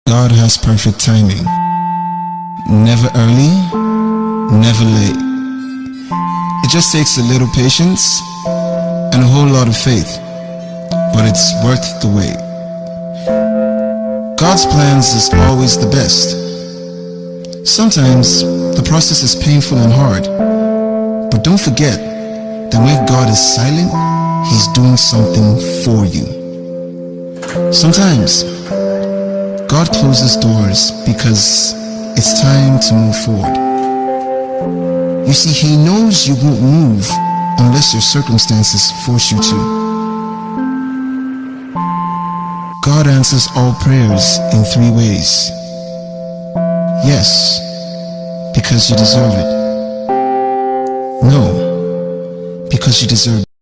God has perfect timing. Never early, never late. It just takes a little patience and a whole lot of faith, but it's worth the wait. God's plans is always the best. Sometimes the process is painful and hard, but don't forget that when God is silent, He's doing something for you. Sometimes God closes doors because it's time to move forward. You see, He knows you won't move unless your circumstances force you to. God answers all prayers in 3 ways. Yes, because you deserve it. No, because you deserve